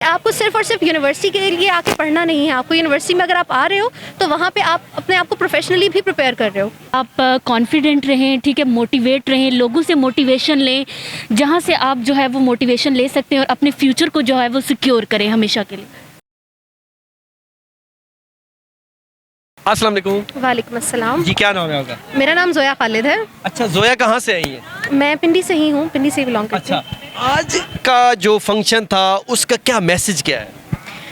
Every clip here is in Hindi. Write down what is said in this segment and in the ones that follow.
आपको सिर्फ और सिर्फ यूनिवर्सिटी के लिए आके पढ़ना नहीं है। आपको यूनिवर्सिटी में अगर आप आ रहे हो तो वहाँ पे आप अपने आप को प्रोफेशनली भी प्रिपेयर कर रहे हो। आप कॉन्फिडेंट रहें, ठीक है, मोटिवेट रहें, लोगों से मोटिवेशन लें, जहाँ से आप जो है वो मोटिवेशन ले सकते हैं और अपने फ्यूचर को जो है वो सिक्योर करें हमेशा के लिए। अस्सलाम वालेकुम। वालेकुम अस्सलाम। जी, क्या नाम है आपका? मेरा नाम जोया खालिद है। अच्छा, जोया कहाँ से आई है? मैं पिंडी से ही हूँ, पिंडी से बिलोंग करती हूँ। अच्छा, आज का जो फंक्शन था उसका क्या मैसेज क्या है?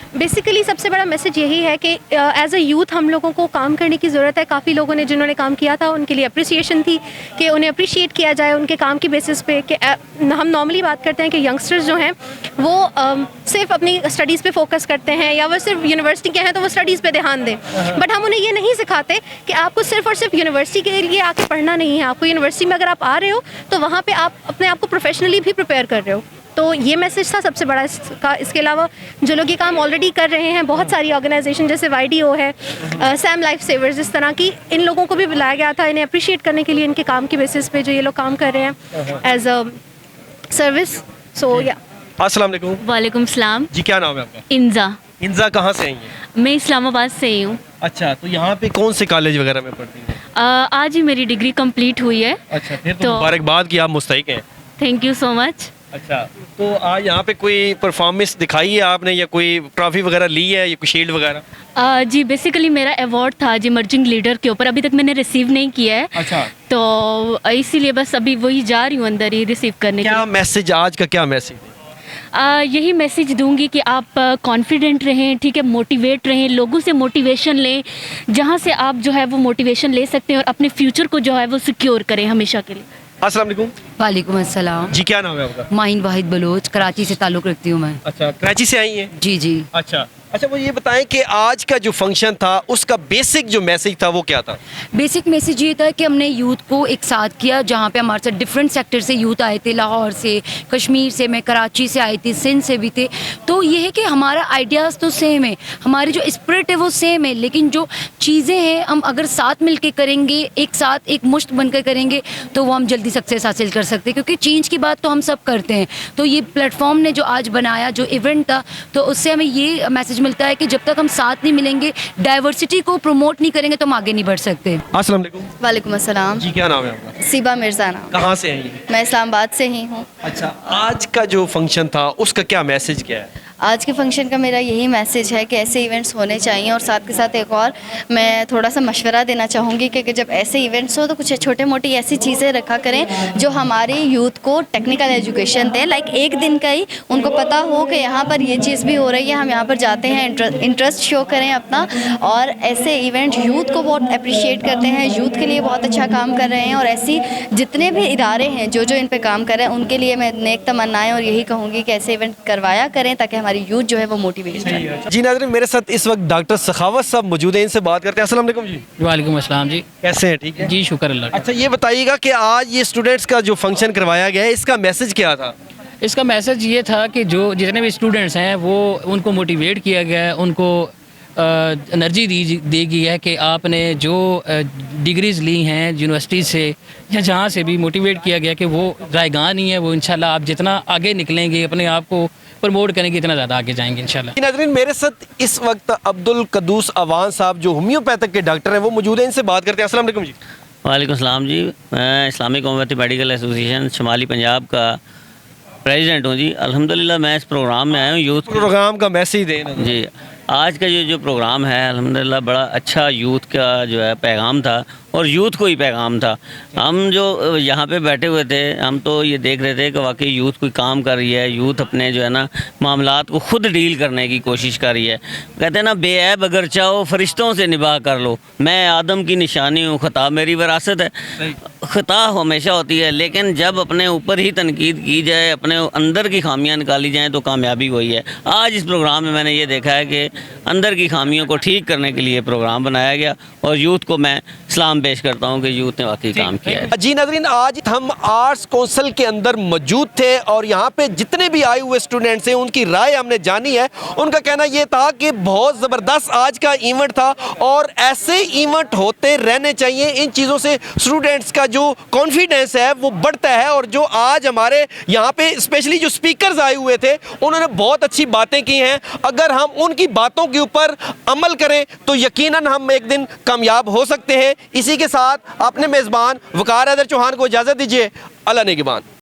बेसिकली सबसे बड़ा मैसेज यही है कि एज अ यूथ हम लोगों को काम करने की ज़रूरत है। काफ़ी लोगों ने जिन्होंने काम किया था उनके लिए अप्रिसिएशन थी कि उन्हें अप्रिशिएट किया जाए उनके काम की बेसिस पे कि हम नॉर्मली बात करते हैं कि यंगस्टर्स जो हैं वो सिर्फ अपनी स्टडीज़ पे फोकस करते हैं या वो सिर्फ यूनिवर्सिटी के हैं तो वो स्टडीज़ पे ध्यान दें। बट हम उन्हें ये नहीं सिखाते कि आपको सिर्फ और सिर्फ यूनिवर्सिटी के लिए आके पढ़ना नहीं है। आपको यूनिवर्सिटी में अगर आप आ रहे हो तो वहाँ पर आप अपने आप को प्रोफेशनली भी प्रिपेयर कर रहे हो। तो ये मैसेज था सबसे बड़ा इसका। इसके अलावा जो लोग ये काम ऑलरेडी कर रहे हैं, बहुत सारी ऑर्गेनाइजेशन जैसे YDO है, सैम लाइफ सेवर्स, इस तरह की, इन लोगों को भी बुलाया गया था इन्हें अप्रिशिएट करने के लिए इनके काम की बेसिस पे जो ये लोग काम कर रहे हैं एज अ सर्विस। सो या अस्सलाम वालेकुम। वालेकुम सलाम। जी, क्या नाम है आपका? इंजा। इंजा कहाँ से आई है? मैं इस्लामाबाद से ही हूँ। अच्छा, तो यहाँ पे कौन से कॉलेज वगैरह में पढ़ती हैं? आज ही मेरी डिग्री कंप्लीट हुई है। अच्छा, फिर तो मुबारकबाद कि आप मुस्तहिक हैं। Thank you so much. अच्छा, तो आज यहाँ पे कोई परफॉर्मेंस दिखाई है आपने या कोई ट्रॉफी वगैरह ली है या कोई शील्ड वगैरह? जी, बेसिकली मेरा अवार्ड था आज इमर्जिंग लीडर के ऊपर, अभी तक मैंने रिसीव नहीं किया है। अच्छा, तो इसीलिए बस अभी वही जा रही हूँ अंदर ही रिसीव करने के क्या लिए। मैसेज, आज का क्या मैसेज है? यही मैसेज दूंगी कि आप कॉन्फिडेंट रहें, ठीक है, मोटिवेट रहें, लोगों से मोटिवेशन लें, जहाँ से आप जो है वो मोटिवेशन ले सकते हैं और अपने फ्यूचर को जो है वो सिक्योर करें हमेशा के लिए। अस्सलाम वालेकुम। वालेकुम अस्सलाम। जी, क्या नाम है आपका? माहिन वाहिद बलोच, कराची से ताल्लुक़ रखती हूँ मैं। अच्छा, कराची से आई हैं? जी जी। अच्छा अच्छा, वो ये बताएं कि आज का जो फंक्शन था उसका बेसिक जो मैसेज था वो क्या था? बेसिक मैसेज ये था कि हमने यूथ को एक साथ किया, जहाँ पे हमारे साथ डिफरेंट सेक्टर से यूथ आए थे, लाहौर से, कश्मीर से, मैं कराची से आई थी, सिंध से भी थे। तो ये है कि हमारा आइडियाज़ तो सेम है, हमारी जो स्पिरिट है वो सेम है, लेकिन जो चीज़ें हैं हम अगर साथ मिल के करेंगे, एक साथ एक मुश्त बनकर करेंगे तो वो हम जल्दी सक्सेस हासिल कर सकते हैं, क्योंकि चेंज की बात तो हम सब करते हैं। तो ये प्लेटफॉर्म ने जो आज बनाया, जो इवेंट था, तो उससे हमें ये मैसेज मिलता है कि जब तक हम साथ नहीं मिलेंगे, डाइवर्सिटी को प्रमोट नहीं करेंगे तो हम आगे नहीं बढ़ सकते। अस्सलाम वालेकुम। वालेकुम अस्सलाम। जी, क्या नाम है आपका? सीबा मिर्ज़ा नाम। कहाँ से आई हैं? मैं इस्लामाबाद से ही हूँ। अच्छा, आज का जो फंक्शन था उसका क्या मैसेज क्या है? आज के फंक्शन का मेरा यही मैसेज है कि ऐसे इवेंट्स होने चाहिए, और साथ के साथ एक और मैं थोड़ा सा मशवरा देना चाहूँगी कि जब ऐसे इवेंट्स हो तो कुछ छोटे मोटी ऐसी चीज़ें रखा करें जो हमारे यूथ को टेक्निकल एजुकेशन दें। लाइक एक दिन का ही उनको पता हो कि यहाँ पर ये चीज़ भी हो रही है, हम यहाँ पर जाते हैं, इंटरेस्ट शो करें अपना। और ऐसे इवेंट यूथ को बहुत अप्रिशिएट करते हैं, यूथ के लिए बहुत अच्छा काम कर रहे हैं, और ऐसी जितने भी इदारे हैं जो इन पर काम कर रहे हैं उनके लिए मैं नेक तमन्नाएँ और यही कहूँगी कि ऐसे इवेंट करवाया करें ताकि हमारी यूथ जो है वो मोटिवेट रहे। जी नाज़रीन, मेरे साथ इस वक्त डॉक्टर सखावत साहब मौजूद हैं, इनसे बात करते हैं। अस्सलाम वालेकुम जी। वालेकुम अस्सलाम जी। कैसे हैं? ठीक है जी, शुक्र अल्लाह का। अच्छा, ये बताइएगा कि आज ये स्टूडेंट्स का जो फंक्शन करवाया गया है इसका मैसेज क्या था? इसका मैसेज ये था कि जो जितने भी स्टूडेंट्स हैं वो उनको मोटिवेट किया गया है, उनको एनर्जी दी गई है कि आपने जो डिग्रीज़ ली हैं यूनिवर्सिटी से या जहाँ से भी, मोटिवेट किया गया कि वो जायगा नहीं है, वो इंशाल्लाह आप जितना आगे निकलेंगे, अपने आप को प्रमोट करेंगे, इतना ज़्यादा आगे जाएंगे इंशाल्लाह। नाज़रीन, मेरे साथ इस वक्त अब्दुल कद्दूस अवान साहब जो होम्योपैथिक के डॉक्टर हैं वो मौजूद हैं, इनसे बात करते हैं। अस्सलाम वालेकुम जी। वालेकुम सलाम जी। मैं इस्लामिक होम्योपैथी मेडिकल एसोसिएशन शुमाली पंजाब का प्रेसिडेंट हूँ जी। अल्हम्दुलिल्लाह मैं इस प्रोग्राम में आया हूँ यूथ प्रोग्राम का मैसेज देना जी। आज का जो प्रोग्राम है अल्हम्दुलिल्लाह बड़ा अच्छा यूथ का जो है पैगाम था, और यूथ को ही पैगाम था। हम जो यहाँ पे बैठे हुए थे हम तो ये देख रहे थे कि वाकई यूथ कोई काम कर रही है, यूथ अपने जो है ना मामलात को ख़ुद डील करने की कोशिश कर रही है। कहते हैं ना, बेऐब अगर चाहो फरिश्तों से निभाह कर लो, मैं आदम की निशानी हूँ, ख़ता मेरी विरासत है। ख़ता हमेशा होती है, लेकिन जब अपने ऊपर ही तनकीद की जाए, अपने अंदर की खामियाँ निकाली जाएँ तो कामयाबी वही है। आज इस प्रोग्राम में मैंने ये देखा है कि अंदर की खामियों को ठीक करने के लिए प्रोग्राम बनाया गया, और यूथ को मैं सलाम पेश करता हूँ कि यूथ ने वाकई काम किया है। जी नाज़रीन, आज हम आर्ट्स काउंसिल के अंदर मौजूद थे और यहाँ पे जितने भी आए हुए स्टूडेंट्स हैं उनकी राय हमने जानी है। उनका कहना ये था कि बहुत ज़बरदस्त आज का इवेंट था और ऐसे इवेंट होते रहने चाहिए। इन चीज़ों से स्टूडेंट्स का जो कॉन्फिडेंस है वो बढ़ता है। और जो आज हमारे यहाँ पे स्पेशली जो स्पीकर्स आए हुए थे उन्होंने बहुत अच्छी बातें की हैं। अगर हम उनकी बातों के ऊपर अमल करें तो यकीनन हम एक दिन कामयाब हो सकते हैं। इसी के साथ अपने मेज़बान वकार हैदर चौहान को इजाज़त दीजिए। अल्लाह निगहबान।